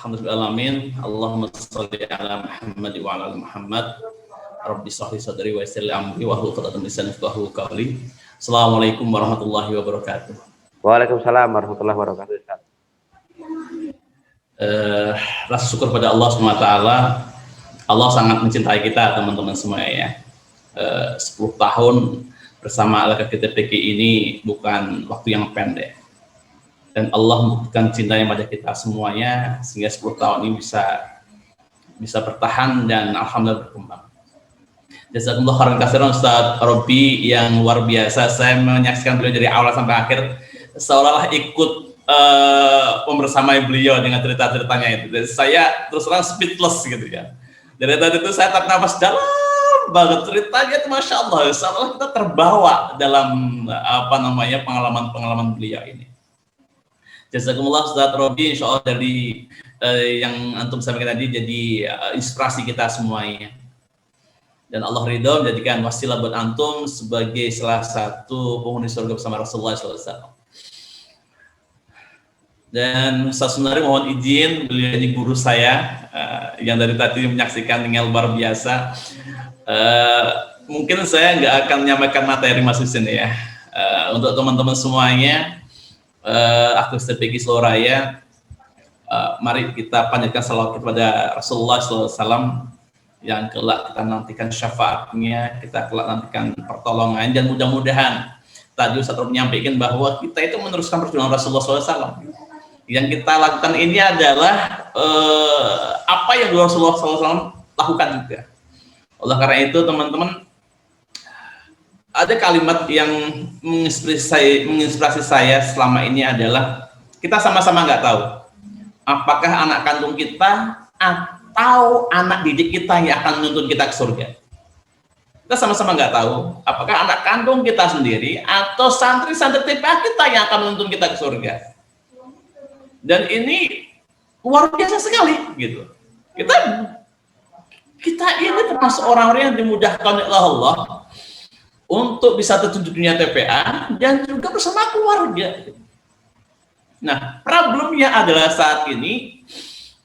Alhamdulillahirrahmanirrahim. Allahumma sholli ala Muhammad wa ala ali Muhammad. Rabbi shrah li sadri wa yassir li amri wahlul 'uqdatam min lisani yafqahu qawli. Assalamualaikum warahmatullahi wabarakatuh. Waalaikumsalam warahmatullahi wabarakatuh. Rasa syukur pada Allah SWT. Allah sangat mencintai kita teman-teman semua ya. 10 tahun bersama LKTPK ini bukan waktu yang pendek. Dan Allah membuktikan cintanya pada kita semuanya sehingga 10 tahun ini bisa bertahan dan alhamdulillah berkembang. Jazakumullah khairan katsiran Ustaz Robi yang luar biasa. Saya menyaksikan beliau dari awal sampai akhir seolah-olah ikut membersamai beliau dengan cerita-ceritanya itu. Dan saya terus terang speechless gitu ya. Dari tadi itu saya tarik nafas dalam banget ceritanya itu, masya Allah. Seolah kita terbawa dalam pengalaman beliau ini. Jazakumullah Ustaz Robi, insya Allah dari yang antum sampaikan tadi jadi inspirasi kita semuanya. Dan Allah ridho menjadikan wasilah buat antum sebagai salah satu penghuni surga bersama Rasulullah SAW. Dan saya sebenarnya mohon izin, beliau ini guru saya yang dari tadi menyaksikan dengan luar biasa. Mungkin saya nggak akan menyampaikan materi masuk sini ya. Untuk teman-teman semuanya, aku strategi seluruh raya, mari kita panjatkan salawat kepada Rasulullah SAW yang kelak kita nantikan syafaatnya, kita kelak nantikan pertolongan, dan mudah-mudahan tadi Ustaz menyampaikan bahwa kita itu meneruskan perjuangan Rasulullah SAW. Yang kita lakukan ini adalah apa yang Rasulullah SAW lakukan juga. Oleh karena itu teman-teman, ada kalimat yang menginspirasi saya selama ini adalah kita sama-sama nggak tahu apakah anak kandung kita atau anak didik kita yang akan menuntun kita ke surga. Kita sama-sama nggak tahu apakah anak kandung kita sendiri atau santri-santri TPA kita yang akan menuntun kita ke surga. Dan ini luar biasa sekali gitu. Kita ini termasuk orang-orang yang dimudahkan oleh Allah untuk bisa terjun di dunia TPA dan juga bersama keluarga. Nah, problemnya adalah saat ini,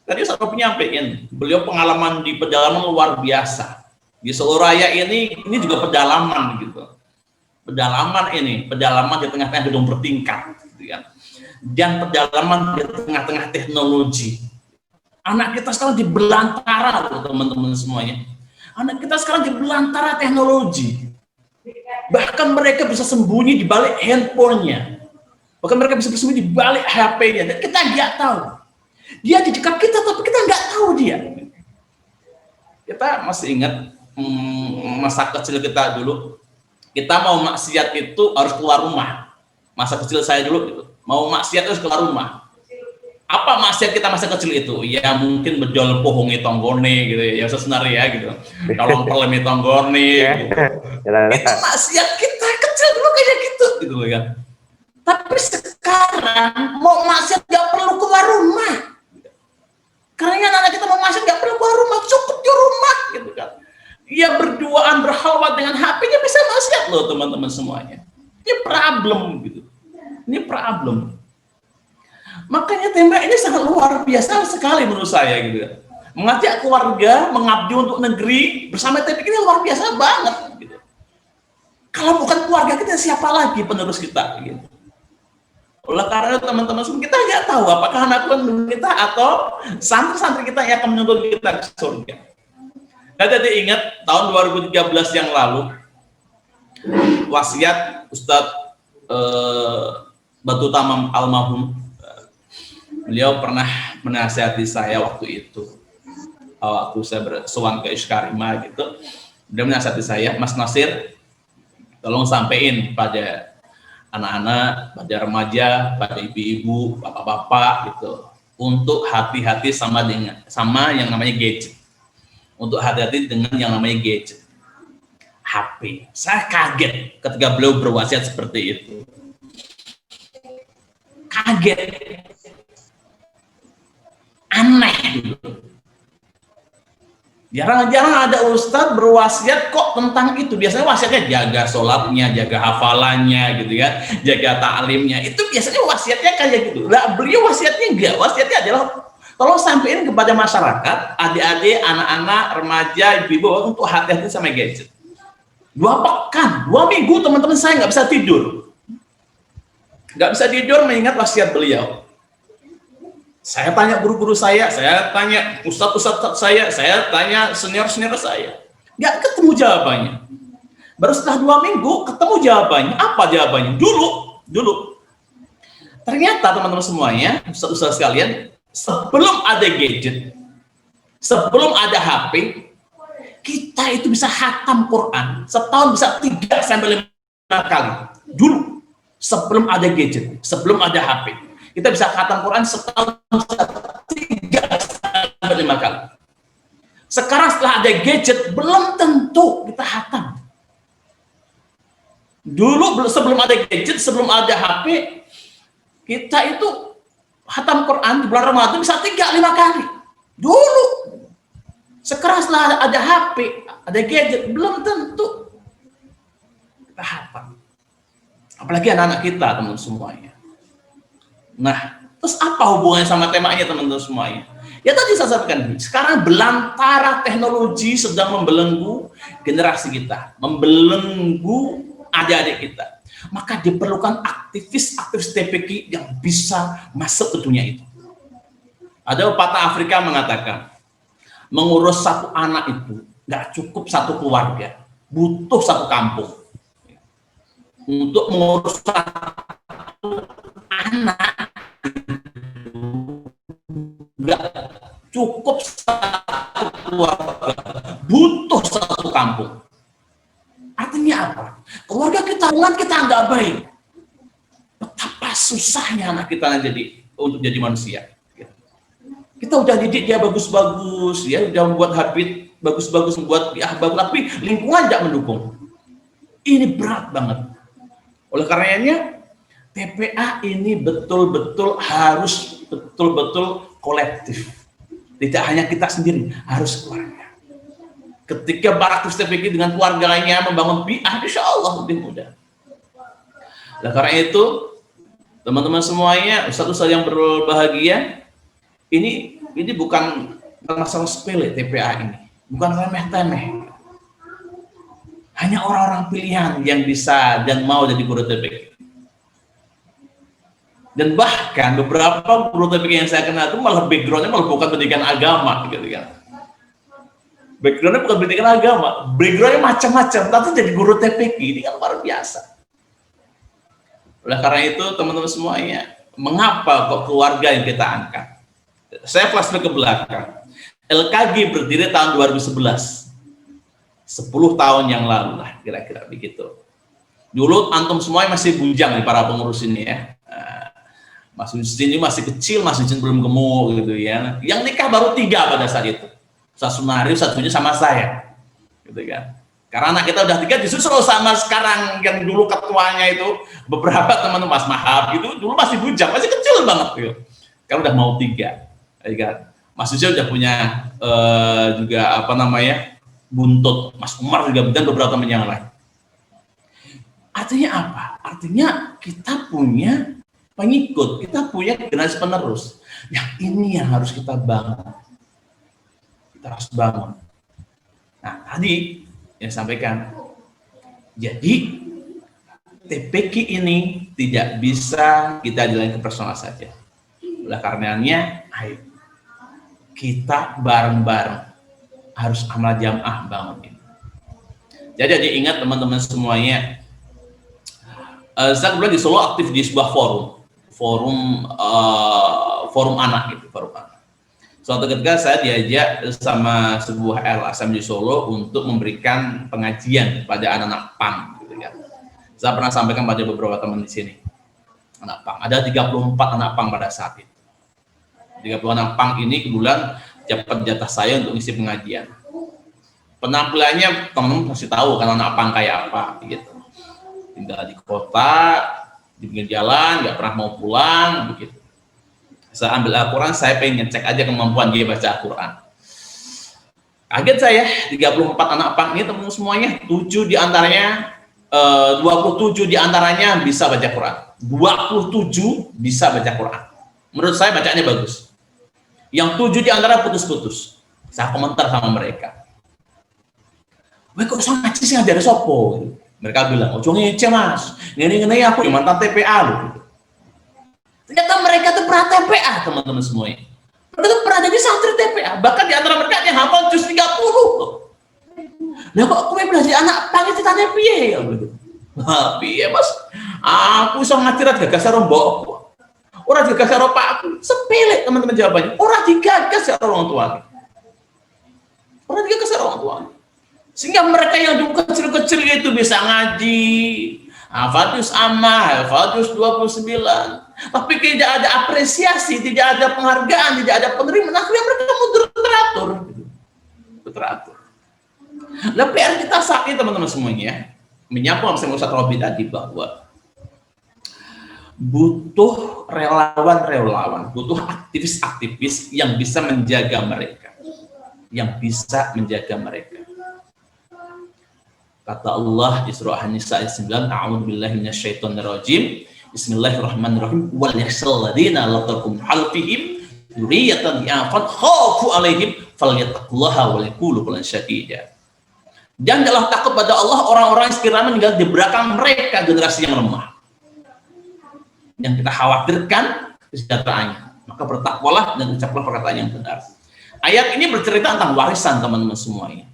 tadi saya menyampaikan, beliau pengalaman di pedalaman luar biasa. Di seluruh raya ini juga pedalaman gitu. Pedalaman di tengah-tengah gedung bertingkat. Gitu kan. Dan pedalaman di tengah-tengah teknologi. Anak kita sekarang di belantara, teman-teman semuanya. Anak kita sekarang di belantara teknologi. Bahkan mereka bisa sembunyi di balik handphonenya, bahkan mereka bisa bersembunyi di balik HP-nya, dan kita nggak tahu. Dia di dekat kita, tapi kita nggak tahu dia. Kita masih ingat masa kecil kita dulu, kita mau maksiat itu harus keluar rumah. Masa kecil saya dulu gitu, mau maksiat harus keluar rumah. Apa maksiat kita masa kecil itu? Ya mungkin bejol pohongi tonggone gitu ya, sebenarnya ya gitu. Tolong pelemi tonggone gitu. Itu maksiat kita kecil dulu kayak gitu kan. Tapi sekarang mau maksiat nggak perlu keluar rumah. Karena anak kita mau maksiat nggak perlu keluar rumah, cukup di rumah gitu kan. Ia berduaan berhalwat dengan HP-nya bisa maksiat loh teman-teman semuanya. Ini problem gitu. Ini problem. Makanya tembak ini sangat luar biasa sekali menurut saya gitu. Mengajak keluarga, mengabdi untuk negeri bersama TPK ini luar biasa banget gitu. Kalau bukan keluarga kita, siapa lagi penerus kita gitu. Oleh karena teman-teman kita nggak tahu apakah anak kita atau santri-santri kita yang akan menuntun kita ke surga. Saya tadi ingat tahun 2013 yang lalu wasiat Ustadz Batu Tamam almarhum. Beliau pernah menasihati saya waktu itu, waktu saya bersowan ke Iskarima gitu. Beliau menasihati saya, Mas Nasir, tolong sampaikan pada anak-anak, pada remaja, pada ibu-ibu, bapak-bapak gitu, untuk hati-hati sama yang namanya gadget. Untuk hati-hati dengan yang namanya gadget, HP. Saya kaget ketika beliau berwasiat seperti itu. Kaget. Aneh gitu. Jarang-jarang ada ustadz berwasiat kok tentang itu. Biasanya wasiatnya jaga sholatnya, jaga hafalannya gitu kan, jaga ta'limnya. Itu biasanya wasiatnya kayak gitu. Nah, beliau wasiatnya enggak. Wasiatnya adalah Tolong sampaikan kepada masyarakat, adik-adik, anak-anak, remaja, ibu-ibu untuk hati-hati sama gadget. 2 pekan, 2 minggu teman-teman saya nggak bisa tidur. Nggak bisa tidur mengingat wasiat beliau. Saya tanya guru-guru saya tanya ustadz-ustadz saya tanya senior-senior saya. Nggak ketemu jawabannya. Baru setelah 2 minggu ketemu jawabannya. Apa jawabannya? Dulu. Ternyata teman-teman semuanya, ustadz-ustadz sekalian, sebelum ada gadget, sebelum ada HP, kita itu bisa khatam Quran setahun bisa 3 sampai 5 kali. Dulu, sebelum ada gadget, sebelum ada HP, kita bisa khatam Quran setahun bisa 3 sampai 5 kali. Sekarang setelah ada gadget, belum tentu kita khatam. Dulu sebelum ada gadget, sebelum ada HP, kita itu khatam Quran di bulan Ramadan bisa 3-5 kali. Dulu. Sekarang setelah ada HP, ada gadget, belum tentu kita khatam. Apalagi anak-anak kita, teman semuanya. Nah, terus apa hubungannya sama temanya, teman-teman semuanya? Ya tadi saya sampaikan, sekarang belantara teknologi sedang membelenggu generasi kita, membelenggu adik-adik kita. Maka diperlukan aktivis-aktivis TPQ yang bisa masuk ke dunia itu. Ada pepatah Afrika mengatakan, mengurus satu anak itu nggak cukup satu keluarga, butuh satu kampung. Untuk mengurus satu anak nggak cukup satu keluarga, butuh satu kampung. Artinya apa? Keluarga kita nggak baik. Betapa susahnya anak kita untuk jadi manusia. Kita udah didik dia bagus-bagus, ya udah membuat habit bagus-bagus, membuat ya bagus, tapi lingkungan tidak mendukung. Ini berat banget. Oleh karenanya TPA ini betul-betul harus betul-betul kolektif. Tidak hanya kita sendiri, harus keluarga. Ketika baraktus TPQ dengan keluarganya membangun bi'ah, insya Allah lebih mudah. Nah, karena itu, teman-teman semuanya, ustadz-ustadz yang berbahagia, ini bukan masalah sepele TPA ini, bukan remeh-temeh. Hanya orang-orang pilihan yang bisa dan mau jadi guru TPQ. Dan bahkan beberapa guru TPQ yang saya kenal itu malah backgroundnya malah bukan pendidikan agama, gitu kan. Backgroundnya bukan pendidikan agama, backgroundnya macam-macam, tapi jadi guru TPQ ini kan luar biasa. Oleh karena itu, teman-teman semuanya, mengapa kok keluarga yang kita angkat? Saya flashback ke belakang. LKG berdiri tahun 2011. 10 tahun yang lalu lah, kira-kira begitu. Dulu antum semuanya masih bujang nih, para pengurus ini ya. Mas Yustin ini masih kecil, Mas Yustin belum gemuk gitu ya. Yang nikah baru 3 pada saat itu. Satu Sunari, satunya sama saya. Gitu kan. Karena anak kita udah 3 disusul sama sekarang yang dulu ketuanya itu, beberapa teman Mas Mahab gitu, dulu masih bujang, masih kecil banget gitu. Kan udah mau 3. Kan? Mas Yustin udah punya juga apa namanya? Buntut. Mas Umar juga dan beberapa teman yang lain. Artinya apa? Artinya kita punya pengikut, kita punya generasi penerus. Yang ini yang harus kita bangun. Kita harus bangun. Nah, tadi yang sampaikan. Jadi TPQ ini tidak bisa kita jalankan personal saja. Oleh karenanya, ayo kita bareng-bareng harus amal jamaah bangun ini. Jadi ingat teman-teman semuanya, saya kemudian di Solo aktif di sebuah forum anak gitu, forum anak. Suatu ketika saya diajak sama sebuah LSM di Solo untuk memberikan pengajian pada anak-anak PAN gitu kan. Saya pernah sampaikan pada beberapa teman di sini. Anak PAN, ada 34 anak PAN pada saat itu. 30 anak PAN ini kebetulan dapat jatah saya untuk ngisi pengajian. Penampilannya teman-teman pasti tahu kan anak PAN kayak apa gitu. Tinggal di kota, di pinggir jalan, nggak pernah mau pulang begitu. Saya ambil Al-Quran, saya pengen ngecek aja kemampuan dia baca Al-Quran. Kaget saya, 34 anak PAN ini teman semuanya, 27 di antaranya bisa baca Quran. 27 bisa baca Quran. Menurut saya bacaannya bagus. Yang 7 di antara putus-putus. Saya komentar sama mereka. Wah kok sama ngaji sih ngajari sopo? Mereka bilang, oh ngece mas, ngene aku mantan TPA loh. Ternyata mereka tuh pernah TPA teman-teman semuanya. Mereka tuh pernah jadi santri TPA. Bahkan di antara mereka yang hafal juz 30 loh. Nah kok aku belajar anak panggil ditanya piye ya gitu. Nah, piye mas? Aku iso ngajarat gagas karo mbokku. Ora digagas karo pakku. Sepele teman-teman jawabannya. Ora digagas karo orang tua. Ora digagas karo orang tua. Sehingga mereka yang dulu kecil-kecil itu bisa ngaji, hafadz amma, hafadz 29. Tapi tidak ada apresiasi, tidak ada penghargaan, tidak ada penerimaan. Akhirnya mereka mundur teratur. Teratur. Nah, PR kita saat ini teman-teman semuanya, menyapa sama Ustaz Robi tadi bahwa butuh relawan-relawan, butuh aktivis-aktivis yang bisa menjaga mereka, Kata Allah di surah An-Nisa ayat 9, A'udzubillahi minasyaitonirrajim. Bismillahirrahmanirrahim. Wal yakhshal ladzina la tarkum halfihim dzurriyyatan ya'fan khafu 'alaihim falyattaqullaha wa yaqulu qawlan sadida. Dan janganlah takut pada Allah orang-orang yang sekiranya meninggal di belakang mereka generasi yang lemah. Yang kita khawatirkan kesejahteraannya. Maka bertakwalah dan ucaplah perkataan yang benar. Ayat ini bercerita tentang warisan teman-teman semuanya.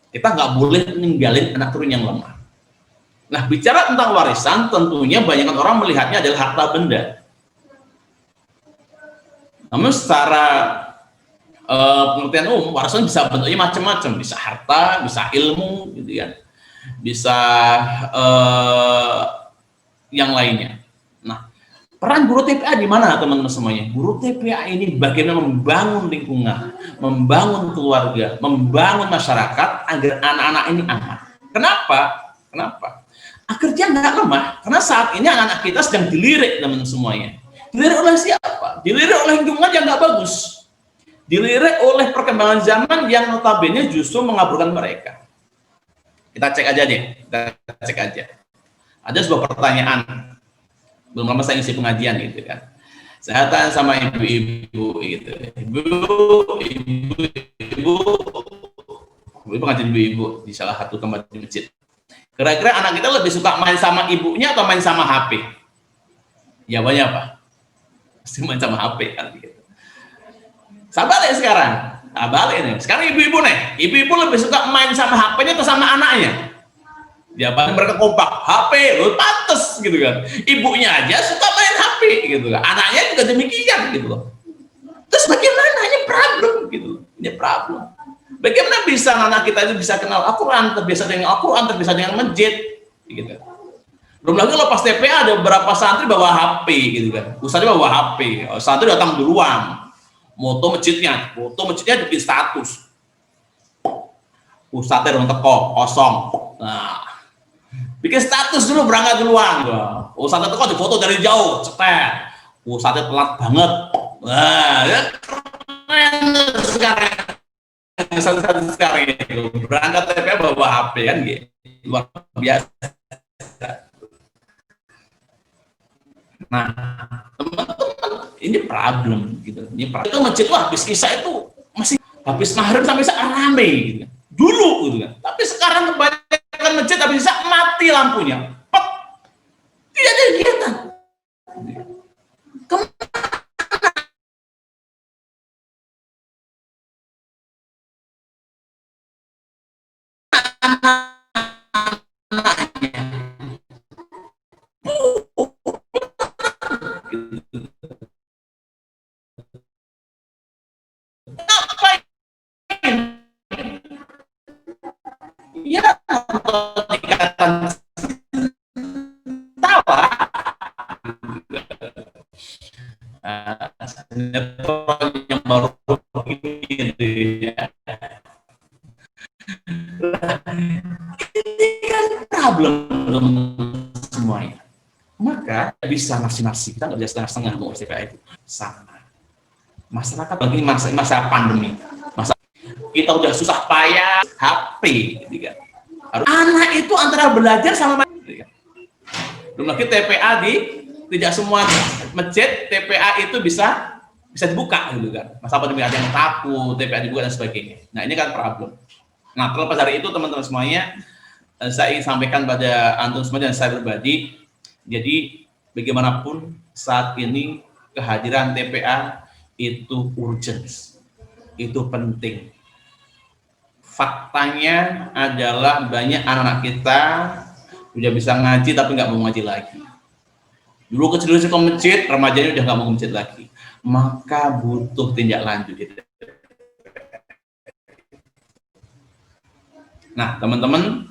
Kita nggak boleh ninggalin anak turun yang lemah. Nah, bicara tentang warisan, tentunya banyak orang melihatnya adalah harta benda. Namun secara pengertian umum, warisan bisa bentuknya macam-macam, bisa harta, bisa ilmu, gitu kan, bisa yang lainnya. Nah, peran guru TPA di mana teman-teman semuanya? Guru TPA ini bagaimana membangun lingkungan, membangun keluarga, membangun masyarakat agar anak-anak ini aman. Kenapa? Agar dia nggak lemah. Karena saat ini anak-anak kita sedang dilirik teman-teman semuanya. Dilirik oleh siapa? Dilirik oleh lingkungan yang nggak bagus. Dilirik oleh perkembangan zaman yang notabene justru mengaburkan mereka. Kita cek aja deh. Ada sebuah pertanyaan. Belum lama saya isi pengajian gitu kan. Saya tanya sama ibu-ibu gitu. Ibu pengajian ibu-ibu di salah satu tempat di masjid. Kira-kira anak kita lebih suka main sama ibunya atau main sama HP? Jawabannya apa? Pasti main sama HP kan gitu. Sabar ya sekarang. Nah, balik nih. Sekarang ibu-ibu nih. Ibu-ibu lebih suka main sama HP-nya atau sama anaknya? Jawabannya mereka kompak. HP, lo pantes gitu kan. Ibunya aja suka main HP gitu kan. Anaknya juga demikian gitu loh. Terus bagaimana? Ini problem gitu. Ini problem. Bagaimana bisa anak kita itu bisa kenal Al-Quran, terbiasa dengan Al-Quran, terbiasa dengan masjid, gitu. Belum lagi lepas TPA ada beberapa santri bawa HP, gitu kan. Ustadznya bawa HP, santri datang duluan, foto masjidnya bikin status. Ustadznya udah teko, kosong. Nah, bikin status dulu berangkat duluan. Ustadznya teko di foto dari jauh, cepat. Ustadznya telat banget. Wah, ya keren sekarang. Satu sekarang itu berangkat TPA bawa HP kan gitu, luar biasa. Nah, teman-teman, ini problem gitu. Ini problem. Itu masjid tuh habis isya itu masih habis maghrib sampai saat rame gitu. Dulu gitu kan. Tapi sekarang kebanyakan masjid habis isya mati lampunya. Pet. Tidak ada kegiatan. Ya, ikatan tawa yang baru gitu ya. Ini kan problem semuanya. Maka bisa nafsi-nafsi, kita nggak bisa setengah-setengah mau TPA itu sama. Masyarakat lagi masa pandemi, kita udah susah payah HP, gitu kan. Anak itu antara belajar sama main, gitu kan. Belum lagi TPA tidak semua masjid TPA itu bisa bisa dibuka gitu kan. Masa pandemi ada yang takut, TPA dibuka dan sebagainya. Nah, ini kan problem. Nah, terlepas dari itu teman-teman semuanya, saya ingin sampaikan pada antum semua dan saya pribadi, jadi bagaimanapun saat ini kehadiran TPA itu urgent, itu penting. Faktanya adalah banyak anak-anak kita udah bisa ngaji tapi nggak mau ngaji lagi. Dulu kecil-kecil ke masjid, remajanya udah nggak mau ke masjid lagi. Maka butuh tindak lanjut. Nah, teman-teman,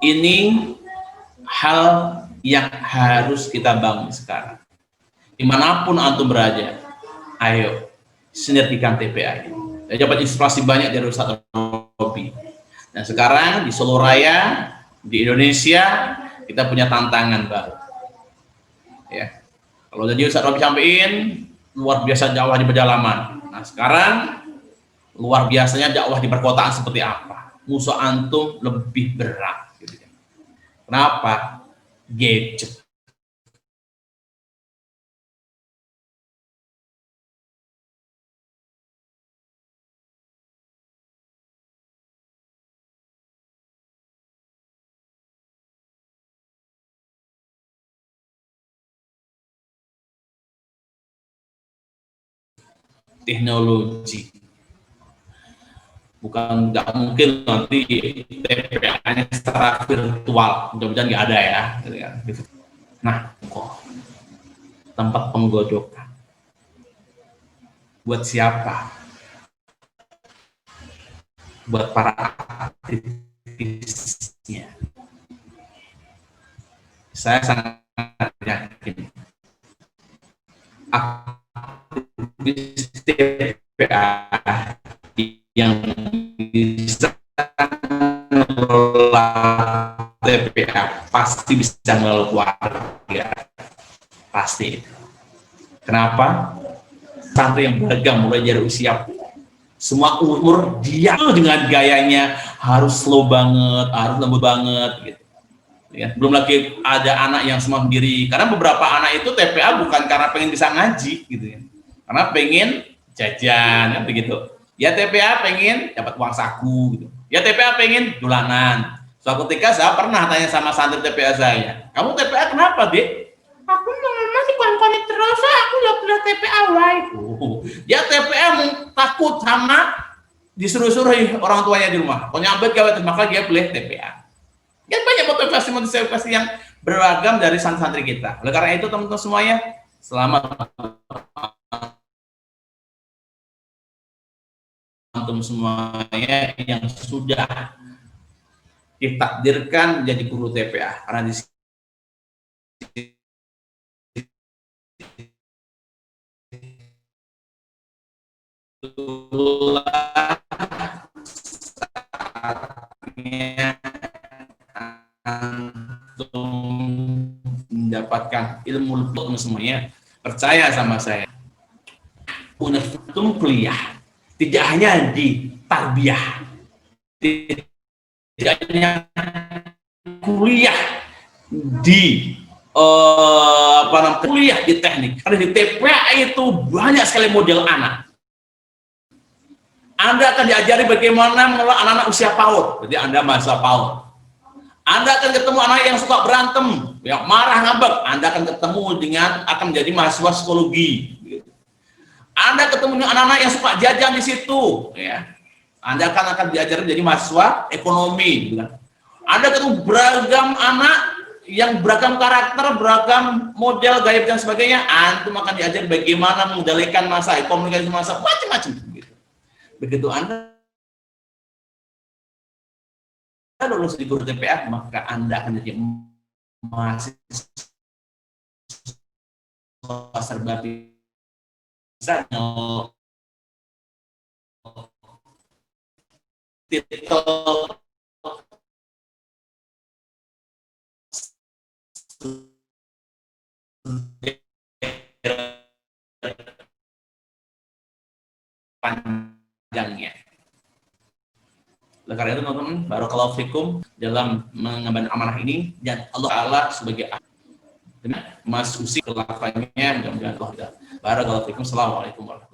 ini hal yang harus kita bangun sekarang. Dimanapun antum berada, ayo sinergikan TPA ini. Saya dapat inspirasi banyak dari Ustaz Robi. Dan sekarang di Solo Raya, di Indonesia, kita punya tantangan baru. Ya, kalau tadi Ustaz Robi sampaikan luar biasa dakwah di pedalaman. Nah, sekarang luar biasanya dakwah di perkotaan seperti apa? Musuh antum lebih berat. Gitu. Kenapa? Gadget. Teknologi. Bukan nggak mungkin nanti TPA-nya secara virtual, mudah-mudahan nggak ada ya. Nah, kok tempat penggodokan buat siapa? Buat para aktivisnya. Saya sangat yakin aktivis TPA yang bisa mengelola TPA pasti bisa mengelola keluarga, pasti. Kenapa? Santri yang beragam mulai dari usia semua umur, dia dengan gayanya harus slow banget, harus lembut banget gitu. Ya, belum lagi ada anak yang semua sendiri, karena beberapa anak itu TPA bukan karena pengen bisa ngaji gitu ya, karena pengen jajan kan begitu. Ya TPA pengen dapat uang saku gitu. Ya TPA pengen dolanan. Suatu ketika saya pernah tanya sama santri TPA saya, kamu TPA kenapa, Dek? Aku masih konek terus, aku nggak punya TPA lain. Ya TPA takut sama disuruh-suruh orang tuanya di rumah. Pokoknya abad gawe maka dia boleh TPA. Ya banyak motivasi yang beragam dari santri kita. Oleh karena itu teman-teman semuanya, selamat antum semuanya yang sudah ditakdirkan menjadi guru TPA, karena di saatnya antum mendapatkan ilmu lebih semuanya. Percaya sama saya, antum kuliah tidak hanya di tarbiyah, tidak hanya kuliah di kuliah di teknik, karena di TPA itu banyak sekali model anak. Anda akan diajari bagaimana mengelola anak-anak usia PAUD, berarti Anda masa PAUD. Anda akan ketemu anak yang suka berantem, yang marah ngambek, Anda akan ketemu dengan akan menjadi mahasiswa psikologi. Anda ketemu dengan anak-anak yang suka jajan di situ, ya. Anda akan diajar menjadi mahasiswa ekonomi. Anda ketemu beragam anak yang beragam karakter, beragam model, gaya dan sebagainya. Antum akan diajar bagaimana mengendalikan masa, komunikasi masa, macam-macam. Begitu Anda lulus di guru TPA, maka Anda akan jadi mahasiswa serba bisa titel panjangnya. Oleh karena itu teman-teman, barakallahu fikum dalam mengemban amanah ini, dan Allah Ta'ala sebagai Mas Usi kelakuannya mudah-mudahan Allah Barakallahu fikum. Assalamualaikum warahmatullahi wabarakatuh.